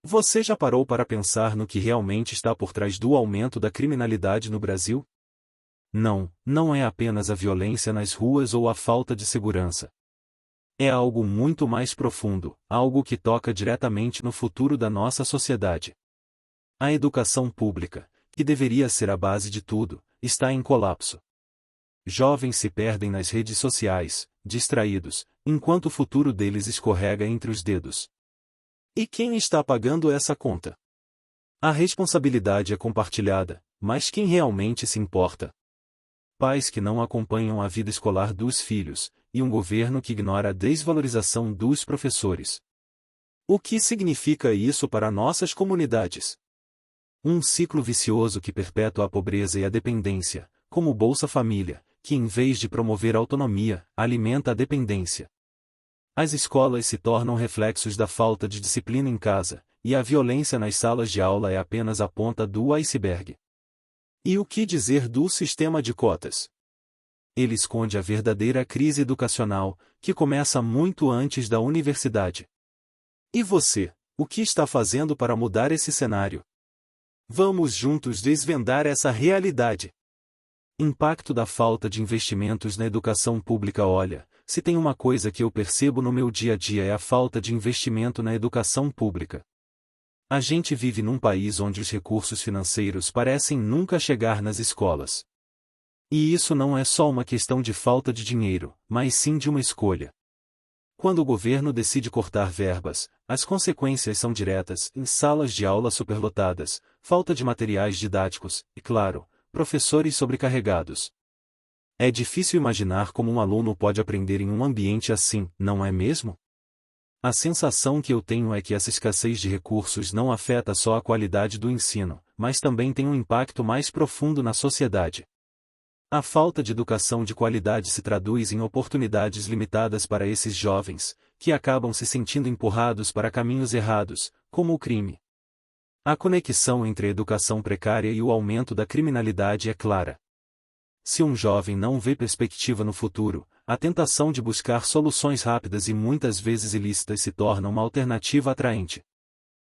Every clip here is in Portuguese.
Você já parou para pensar no que realmente está por trás do aumento da criminalidade no Brasil? Não, não é apenas a violência nas ruas ou a falta de segurança. É algo muito mais profundo, algo que toca diretamente no futuro da nossa sociedade. A educação pública, que deveria ser a base de tudo, está em colapso. Jovens se perdem nas redes sociais, distraídos, enquanto o futuro deles escorrega entre os dedos. E quem está pagando essa conta? A responsabilidade é compartilhada, mas quem realmente se importa? Pais que não acompanham a vida escolar dos filhos, e um governo que ignora a desvalorização dos professores. O que significa isso para nossas comunidades? Um ciclo vicioso que perpetua a pobreza e a dependência, como o Bolsa Família, que em vez de promover a autonomia, alimenta a dependência. As escolas se tornam reflexos da falta de disciplina em casa, e a violência nas salas de aula é apenas a ponta do iceberg. E o que dizer do sistema de cotas? Ele esconde a verdadeira crise educacional, que começa muito antes da universidade. E você, o que está fazendo para mudar esse cenário? Vamos juntos desvendar essa realidade. Impacto da falta de investimentos na educação pública. Olha, se tem uma coisa que eu percebo no meu dia a dia é a falta de investimento na educação pública. A gente vive num país onde os recursos financeiros parecem nunca chegar nas escolas. E isso não é só uma questão de falta de dinheiro, mas sim de uma escolha. Quando o governo decide cortar verbas, as consequências são diretas: em salas de aula superlotadas, falta de materiais didáticos e, claro, professores sobrecarregados. É difícil imaginar como um aluno pode aprender em um ambiente assim, não é mesmo? A sensação que eu tenho é que essa escassez de recursos não afeta só a qualidade do ensino, mas também tem um impacto mais profundo na sociedade. A falta de educação de qualidade se traduz em oportunidades limitadas para esses jovens, que acabam se sentindo empurrados para caminhos errados, como o crime. A conexão entre a educação precária e o aumento da criminalidade é clara. Se um jovem não vê perspectiva no futuro, a tentação de buscar soluções rápidas e muitas vezes ilícitas se torna uma alternativa atraente.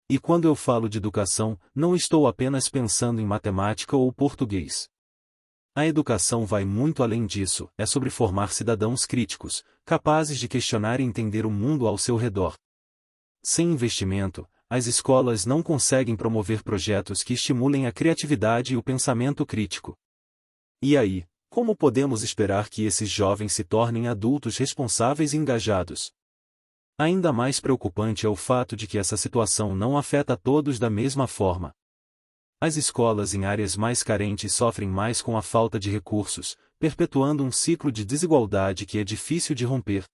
E quando eu falo de educação, não estou apenas pensando em matemática ou português. A educação vai muito além disso, é sobre formar cidadãos críticos, capazes de questionar e entender o mundo ao seu redor. Sem investimento, as escolas não conseguem promover projetos que estimulem a criatividade e o pensamento crítico. E aí, como podemos esperar que esses jovens se tornem adultos responsáveis e engajados? Ainda mais preocupante é o fato de que essa situação não afeta todos da mesma forma. As escolas em áreas mais carentes sofrem mais com a falta de recursos, perpetuando um ciclo de desigualdade que é difícil de romper.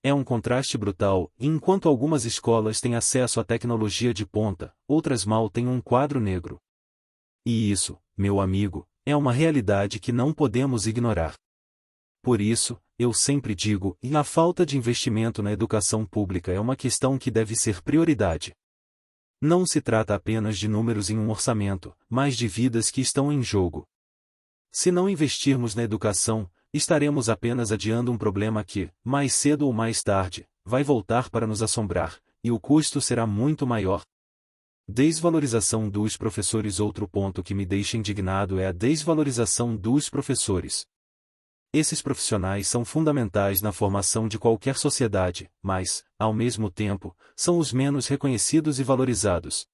É um contraste brutal, e enquanto algumas escolas têm acesso à tecnologia de ponta, outras mal têm um quadro negro. E isso, meu amigo, é uma realidade que não podemos ignorar. Por isso, eu sempre digo, a falta de investimento na educação pública é uma questão que deve ser prioridade. Não se trata apenas de números em um orçamento, mas de vidas que estão em jogo. Se não investirmos na educação, estaremos apenas adiando um problema que, mais cedo ou mais tarde, vai voltar para nos assombrar, e o custo será muito maior. Desvalorização dos professores. Outro ponto que me deixa indignado é a desvalorização dos professores. Esses profissionais são fundamentais na formação de qualquer sociedade, mas, ao mesmo tempo, são os menos reconhecidos e valorizados.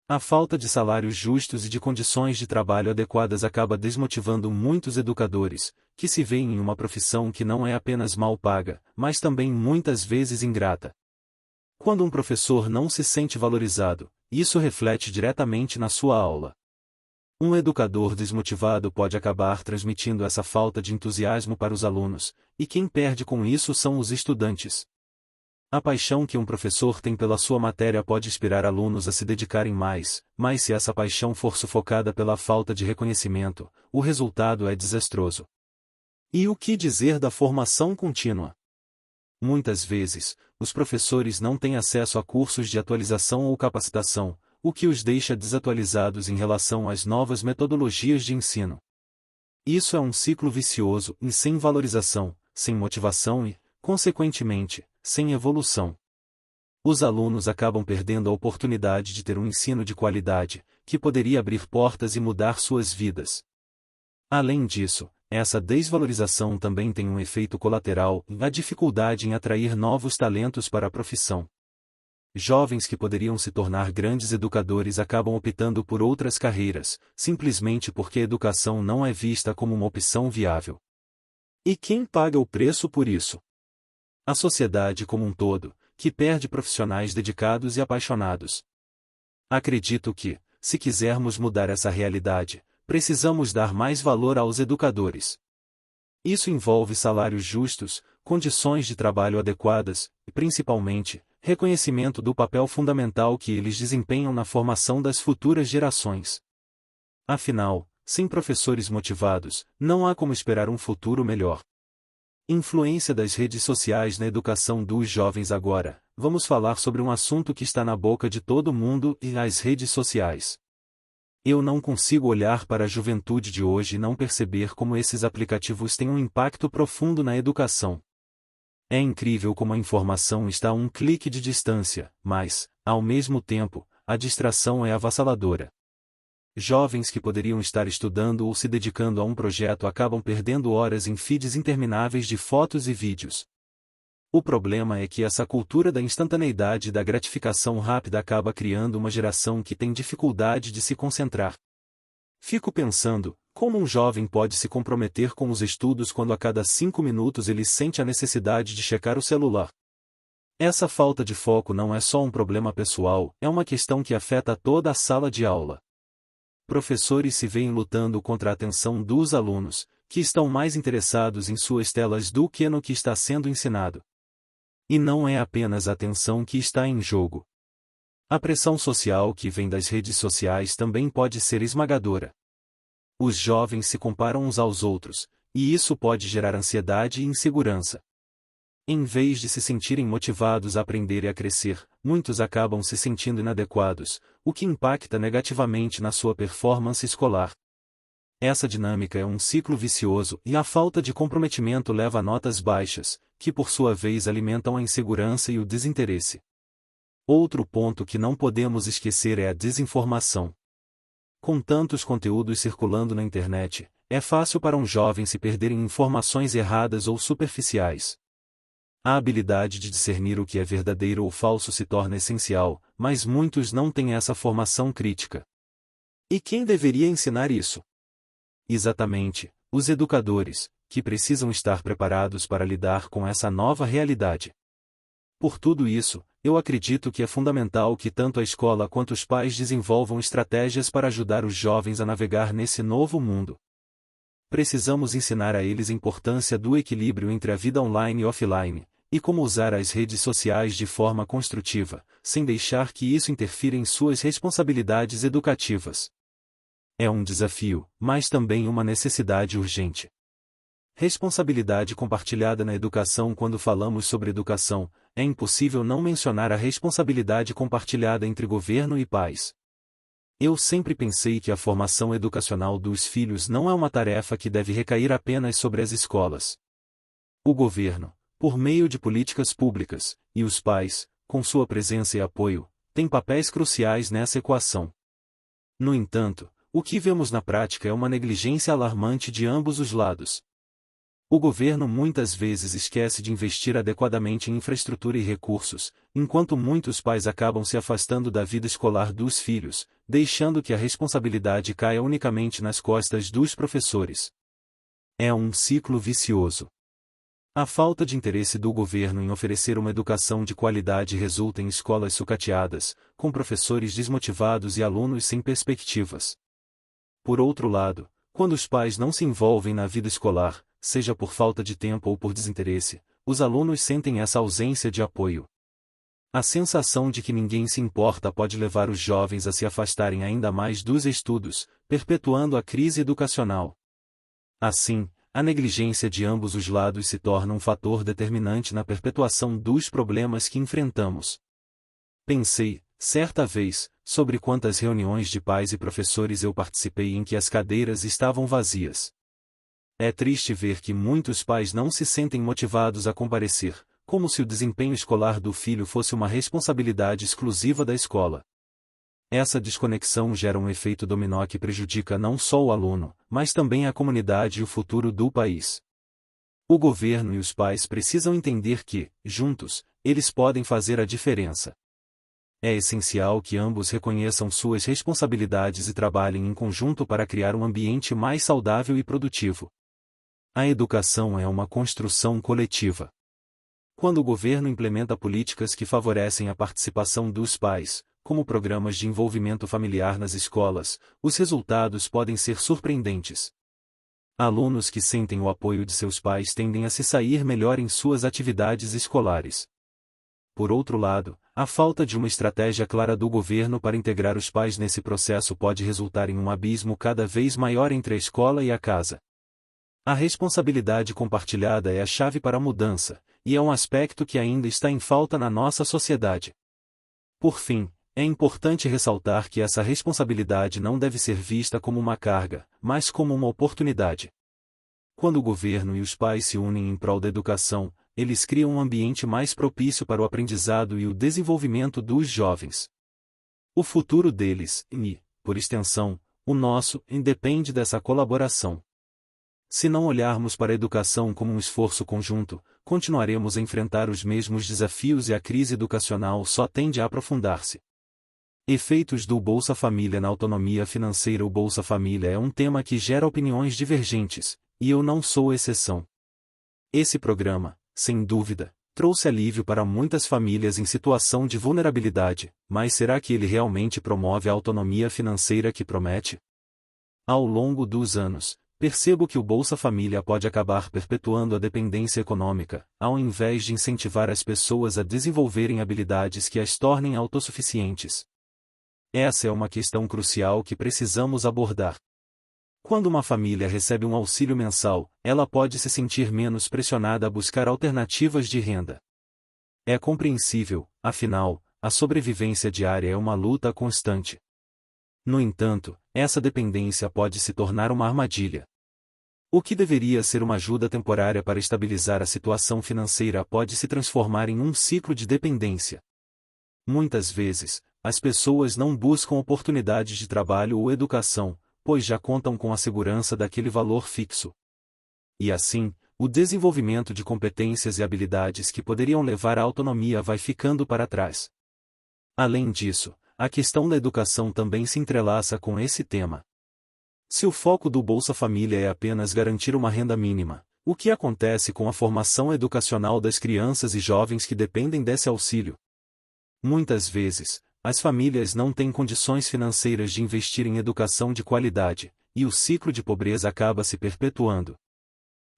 A falta de salários justos e de condições de trabalho adequadas acaba desmotivando muitos educadores, que se veem em uma profissão que não é apenas mal paga, mas também muitas vezes ingrata. Quando um professor não se sente valorizado, isso reflete diretamente na sua aula. Um educador desmotivado pode acabar transmitindo essa falta de entusiasmo para os alunos, e quem perde com isso são os estudantes. A paixão que um professor tem pela sua matéria pode inspirar alunos a se dedicarem mais, mas se essa paixão for sufocada pela falta de reconhecimento, o resultado é desastroso. E o que dizer da formação contínua? Muitas vezes, os professores não têm acesso a cursos de atualização ou capacitação, o que os deixa desatualizados em relação às novas metodologias de ensino. Isso é um ciclo vicioso e sem valorização, sem motivação e, consequentemente, sem evolução. Os alunos acabam perdendo a oportunidade de ter um ensino de qualidade, que poderia abrir portas e mudar suas vidas. Além disso, essa desvalorização também tem um efeito colateral, a dificuldade em atrair novos talentos para a profissão. Jovens que poderiam se tornar grandes educadores acabam optando por outras carreiras, simplesmente porque a educação não é vista como uma opção viável. E quem paga o preço por isso? A sociedade como um todo, que perde profissionais dedicados e apaixonados. Acredito que, se quisermos mudar essa realidade, precisamos dar mais valor aos educadores. Isso envolve salários justos, condições de trabalho adequadas e, principalmente, reconhecimento do papel fundamental que eles desempenham na formação das futuras gerações. Afinal, sem professores motivados, não há como esperar um futuro melhor. Influência das redes sociais na educação dos jovens. Agora, vamos falar sobre um assunto que está na boca de todo mundo e as redes sociais. Eu não consigo olhar para a juventude de hoje e não perceber como esses aplicativos têm um impacto profundo na educação. É incrível como a informação está a um clique de distância, mas, ao mesmo tempo, a distração é avassaladora. Jovens que poderiam estar estudando ou se dedicando a um projeto acabam perdendo horas em feeds intermináveis de fotos e vídeos. O problema é que essa cultura da instantaneidade e da gratificação rápida acaba criando uma geração que tem dificuldade de se concentrar. Fico pensando, como um jovem pode se comprometer com os estudos quando a cada 5 minutos ele sente a necessidade de checar o celular? Essa falta de foco não é só um problema pessoal, é uma questão que afeta toda a sala de aula. Professores se veem lutando contra a atenção dos alunos, que estão mais interessados em suas telas do que no que está sendo ensinado. E não é apenas a atenção que está em jogo. A pressão social que vem das redes sociais também pode ser esmagadora. Os jovens se comparam uns aos outros, e isso pode gerar ansiedade e insegurança. Em vez de se sentirem motivados a aprender e a crescer, muitos acabam se sentindo inadequados, o que impacta negativamente na sua performance escolar. Essa dinâmica é um ciclo vicioso e a falta de comprometimento leva a notas baixas, que por sua vez alimentam a insegurança e o desinteresse. Outro ponto que não podemos esquecer é a desinformação. Com tantos conteúdos circulando na internet, é fácil para um jovem se perder em informações erradas ou superficiais. A habilidade de discernir o que é verdadeiro ou falso se torna essencial, mas muitos não têm essa formação crítica. E quem deveria ensinar isso? Exatamente, os educadores, que precisam estar preparados para lidar com essa nova realidade. Por tudo isso, eu acredito que é fundamental que tanto a escola quanto os pais desenvolvam estratégias para ajudar os jovens a navegar nesse novo mundo. Precisamos ensinar a eles a importância do equilíbrio entre a vida online e offline, e como usar as redes sociais de forma construtiva, sem deixar que isso interfira em suas responsabilidades educativas. É um desafio, mas também uma necessidade urgente. Responsabilidade compartilhada na educação. Quando falamos sobre educação, é impossível não mencionar a responsabilidade compartilhada entre governo e pais. Eu sempre pensei que a formação educacional dos filhos não é uma tarefa que deve recair apenas sobre as escolas. O governo, por meio de políticas públicas, e os pais, com sua presença e apoio, têm papéis cruciais nessa equação. No entanto, o que vemos na prática é uma negligência alarmante de ambos os lados. O governo muitas vezes esquece de investir adequadamente em infraestrutura e recursos, enquanto muitos pais acabam se afastando da vida escolar dos filhos, deixando que a responsabilidade caia unicamente nas costas dos professores. É um ciclo vicioso. A falta de interesse do governo em oferecer uma educação de qualidade resulta em escolas sucateadas, com professores desmotivados e alunos sem perspectivas. Por outro lado, quando os pais não se envolvem na vida escolar, seja por falta de tempo ou por desinteresse, os alunos sentem essa ausência de apoio. A sensação de que ninguém se importa pode levar os jovens a se afastarem ainda mais dos estudos, perpetuando a crise educacional. Assim, a negligência de ambos os lados se torna um fator determinante na perpetuação dos problemas que enfrentamos. Pensei, certa vez, sobre quantas reuniões de pais e professores eu participei em que as cadeiras estavam vazias. É triste ver que muitos pais não se sentem motivados a comparecer, como se o desempenho escolar do filho fosse uma responsabilidade exclusiva da escola. Essa desconexão gera um efeito dominó que prejudica não só o aluno, mas também a comunidade e o futuro do país. O governo e os pais precisam entender que, juntos, eles podem fazer a diferença. É essencial que ambos reconheçam suas responsabilidades e trabalhem em conjunto para criar um ambiente mais saudável e produtivo. A educação é uma construção coletiva. Quando o governo implementa políticas que favorecem a participação dos pais, como programas de envolvimento familiar nas escolas, os resultados podem ser surpreendentes. Alunos que sentem o apoio de seus pais tendem a se sair melhor em suas atividades escolares. Por outro lado, a falta de uma estratégia clara do governo para integrar os pais nesse processo pode resultar em um abismo cada vez maior entre a escola e a casa. A responsabilidade compartilhada é a chave para a mudança, e é um aspecto que ainda está em falta na nossa sociedade. Por fim, é importante ressaltar que essa responsabilidade não deve ser vista como uma carga, mas como uma oportunidade. Quando o governo e os pais se unem em prol da educação, eles criam um ambiente mais propício para o aprendizado e o desenvolvimento dos jovens. O futuro deles, e, por extensão, o nosso, independe dessa colaboração. Se não olharmos para a educação como um esforço conjunto, continuaremos a enfrentar os mesmos desafios e a crise educacional só tende a aprofundar-se. Efeitos do Bolsa Família na autonomia financeira. O Bolsa Família é um tema que gera opiniões divergentes, e eu não sou exceção. Esse programa, sem dúvida, trouxe alívio para muitas famílias em situação de vulnerabilidade, mas será que ele realmente promove a autonomia financeira que promete? Ao longo dos anos, percebo que o Bolsa Família pode acabar perpetuando a dependência econômica, ao invés de incentivar as pessoas a desenvolverem habilidades que as tornem autossuficientes. Essa é uma questão crucial que precisamos abordar. Quando uma família recebe um auxílio mensal, ela pode se sentir menos pressionada a buscar alternativas de renda. É compreensível, afinal, a sobrevivência diária é uma luta constante. No entanto, essa dependência pode se tornar uma armadilha. O que deveria ser uma ajuda temporária para estabilizar a situação financeira pode se transformar em um ciclo de dependência. Muitas vezes, as pessoas não buscam oportunidades de trabalho ou educação, pois já contam com a segurança daquele valor fixo. E assim, o desenvolvimento de competências e habilidades que poderiam levar à autonomia vai ficando para trás. Além disso, a questão da educação também se entrelaça com esse tema. Se o foco do Bolsa Família é apenas garantir uma renda mínima, o que acontece com a formação educacional das crianças e jovens que dependem desse auxílio? Muitas vezes, as famílias não têm condições financeiras de investir em educação de qualidade, e o ciclo de pobreza acaba se perpetuando.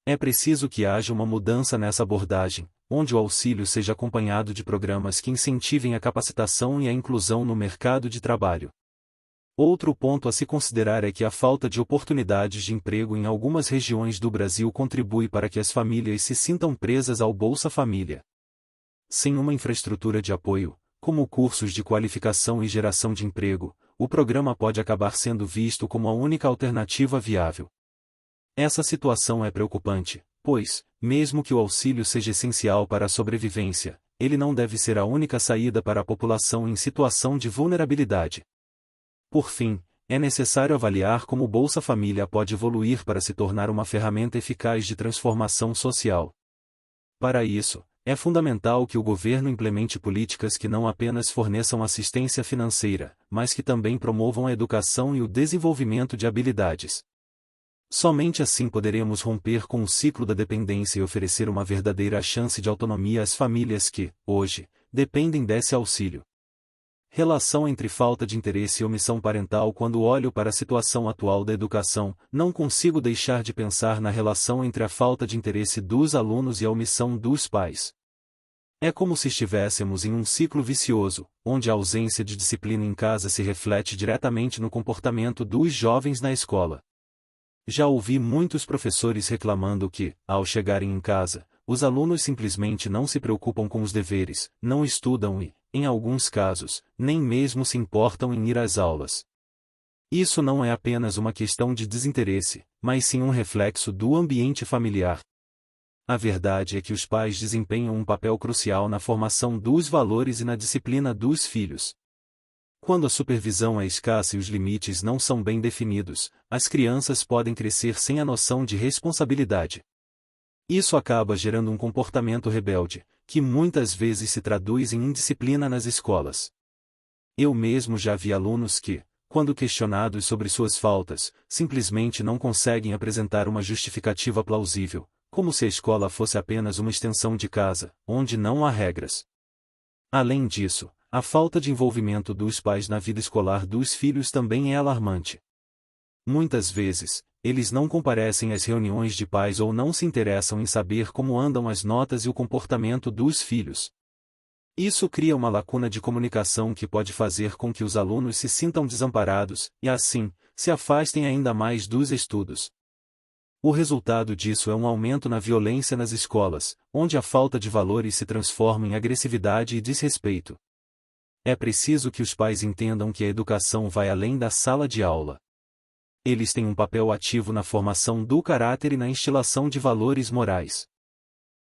É preciso que haja uma mudança nessa abordagem, onde o auxílio seja acompanhado de programas que incentivem a capacitação e a inclusão no mercado de trabalho. Outro ponto a se considerar é que a falta de oportunidades de emprego em algumas regiões do Brasil contribui para que as famílias se sintam presas ao Bolsa Família. Sem uma infraestrutura de apoio, como cursos de qualificação e geração de emprego, o programa pode acabar sendo visto como a única alternativa viável. Essa situação é preocupante, pois, mesmo que o auxílio seja essencial para a sobrevivência, ele não deve ser a única saída para a população em situação de vulnerabilidade. Por fim, é necessário avaliar como o Bolsa Família pode evoluir para se tornar uma ferramenta eficaz de transformação social. Para isso, é fundamental que o governo implemente políticas que não apenas forneçam assistência financeira, mas que também promovam a educação e o desenvolvimento de habilidades. Somente assim poderemos romper com o ciclo da dependência e oferecer uma verdadeira chance de autonomia às famílias que, hoje, dependem desse auxílio. Relação entre falta de interesse e omissão parental. Quando olho para a situação atual da educação, não consigo deixar de pensar na relação entre a falta de interesse dos alunos e a omissão dos pais. É como se estivéssemos em um ciclo vicioso, onde a ausência de disciplina em casa se reflete diretamente no comportamento dos jovens na escola. Já ouvi muitos professores reclamando que, ao chegarem em casa, os alunos simplesmente não se preocupam com os deveres, não estudam e, em alguns casos, nem mesmo se importam em ir às aulas. Isso não é apenas uma questão de desinteresse, mas sim um reflexo do ambiente familiar. A verdade é que os pais desempenham um papel crucial na formação dos valores e na disciplina dos filhos. Quando a supervisão é escassa e os limites não são bem definidos, as crianças podem crescer sem a noção de responsabilidade. Isso acaba gerando um comportamento rebelde, que muitas vezes se traduz em indisciplina nas escolas. Eu mesmo já vi alunos que, quando questionados sobre suas faltas, simplesmente não conseguem apresentar uma justificativa plausível, como se a escola fosse apenas uma extensão de casa, onde não há regras. Além disso, a falta de envolvimento dos pais na vida escolar dos filhos também é alarmante. Muitas vezes, eles não comparecem às reuniões de pais ou não se interessam em saber como andam as notas e o comportamento dos filhos. Isso cria uma lacuna de comunicação que pode fazer com que os alunos se sintam desamparados e, assim, se afastem ainda mais dos estudos. O resultado disso é um aumento na violência nas escolas, onde a falta de valores se transforma em agressividade e desrespeito. É preciso que os pais entendam que a educação vai além da sala de aula. Eles têm um papel ativo na formação do caráter e na instilação de valores morais.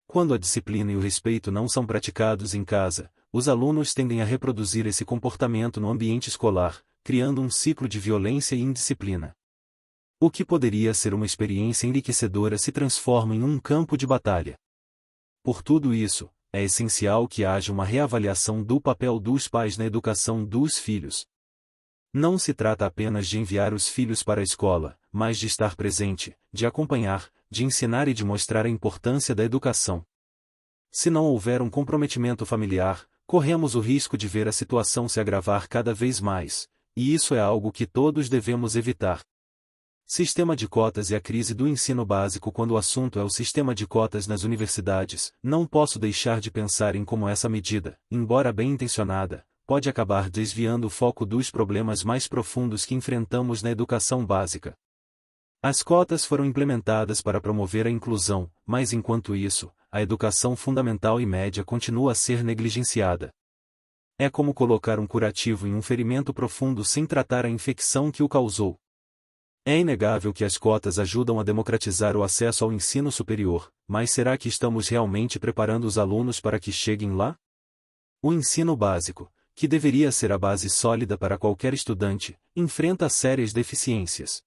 Quando a disciplina e o respeito não são praticados em casa, os alunos tendem a reproduzir esse comportamento no ambiente escolar, criando um ciclo de violência e indisciplina. O que poderia ser uma experiência enriquecedora se transforma em um campo de batalha. Por tudo isso, é essencial que haja uma reavaliação do papel dos pais na educação dos filhos. Não se trata apenas de enviar os filhos para a escola, mas de estar presente, de acompanhar, de ensinar e de mostrar a importância da educação. Se não houver um comprometimento familiar, corremos o risco de ver a situação se agravar cada vez mais, e isso é algo que todos devemos evitar. Sistema de cotas e a crise do ensino básico. Quando o assunto é o sistema de cotas nas universidades, não posso deixar de pensar em como essa medida, embora bem intencionada, pode acabar desviando o foco dos problemas mais profundos que enfrentamos na educação básica. As cotas foram implementadas para promover a inclusão, mas enquanto isso, a educação fundamental e média continua a ser negligenciada. É como colocar um curativo em um ferimento profundo sem tratar a infecção que o causou. É inegável que as cotas ajudam a democratizar o acesso ao ensino superior, mas será que estamos realmente preparando os alunos para que cheguem lá? O ensino básico, que deveria ser a base sólida para qualquer estudante, enfrenta sérias deficiências.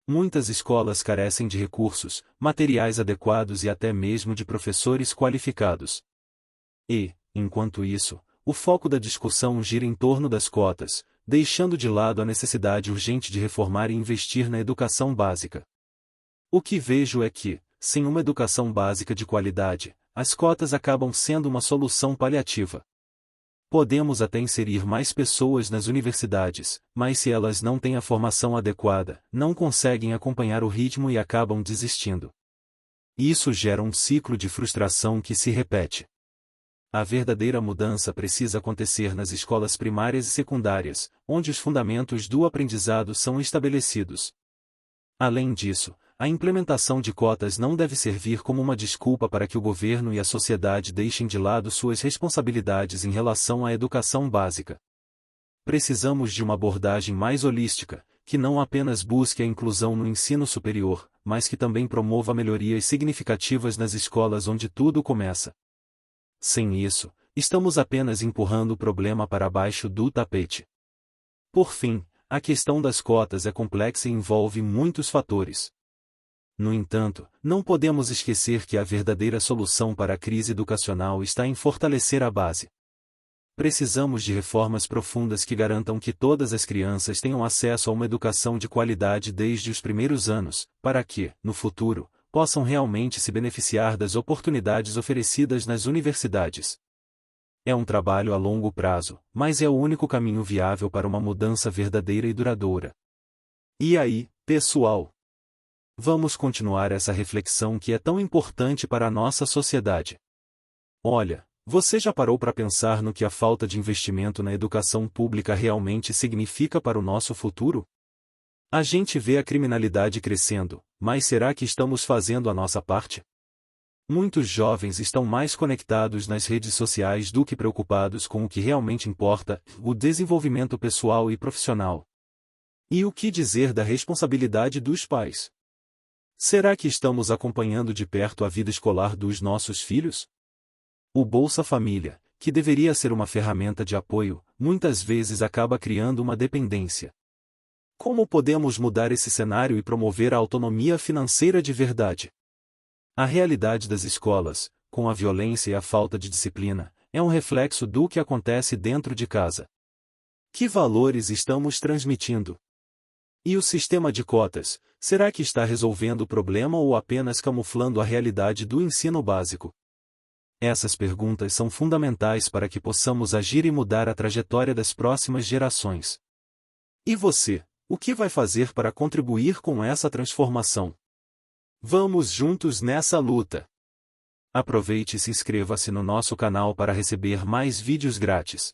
Muitas escolas carecem de recursos, materiais adequados e até mesmo de professores qualificados. E, enquanto isso, o foco da discussão gira em torno das cotas, deixando de lado a necessidade urgente de reformar e investir na educação básica. O que vejo é que, sem uma educação básica de qualidade, as cotas acabam sendo uma solução paliativa. Podemos até inserir mais pessoas nas universidades, mas se elas não têm a formação adequada, não conseguem acompanhar o ritmo e acabam desistindo. Isso gera um ciclo de frustração que se repete. A verdadeira mudança precisa acontecer nas escolas primárias e secundárias, onde os fundamentos do aprendizado são estabelecidos. Além disso, a implementação de cotas não deve servir como uma desculpa para que o governo e a sociedade deixem de lado suas responsabilidades em relação à educação básica. Precisamos de uma abordagem mais holística, que não apenas busque a inclusão no ensino superior, mas que também promova melhorias significativas nas escolas onde tudo começa. Sem isso, estamos apenas empurrando o problema para baixo do tapete. Por fim, a questão das cotas é complexa e envolve muitos fatores. No entanto, não podemos esquecer que a verdadeira solução para a crise educacional está em fortalecer a base. Precisamos de reformas profundas que garantam que todas as crianças tenham acesso a uma educação de qualidade desde os primeiros anos, para que, no futuro, possam realmente se beneficiar das oportunidades oferecidas nas universidades. É um trabalho a longo prazo, mas é o único caminho viável para uma mudança verdadeira e duradoura. E aí, pessoal? Vamos continuar essa reflexão que é tão importante para a nossa sociedade. Olha, você já parou para pensar no que a falta de investimento na educação pública realmente significa para o nosso futuro? A gente vê a criminalidade crescendo, mas será que estamos fazendo a nossa parte? Muitos jovens estão mais conectados nas redes sociais do que preocupados com o que realmente importa, o desenvolvimento pessoal e profissional. E o que dizer da responsabilidade dos pais? Será que estamos acompanhando de perto a vida escolar dos nossos filhos? O Bolsa Família, que deveria ser uma ferramenta de apoio, muitas vezes acaba criando uma dependência. Como podemos mudar esse cenário e promover a autonomia financeira de verdade? A realidade das escolas, com a violência e a falta de disciplina, é um reflexo do que acontece dentro de casa. Que valores estamos transmitindo? E o sistema de cotas, será que está resolvendo o problema ou apenas camuflando a realidade do ensino básico? Essas perguntas são fundamentais para que possamos agir e mudar a trajetória das próximas gerações. E você, o que vai fazer para contribuir com essa transformação? Vamos juntos nessa luta! Aproveite e se inscreva-se no nosso canal para receber mais vídeos grátis.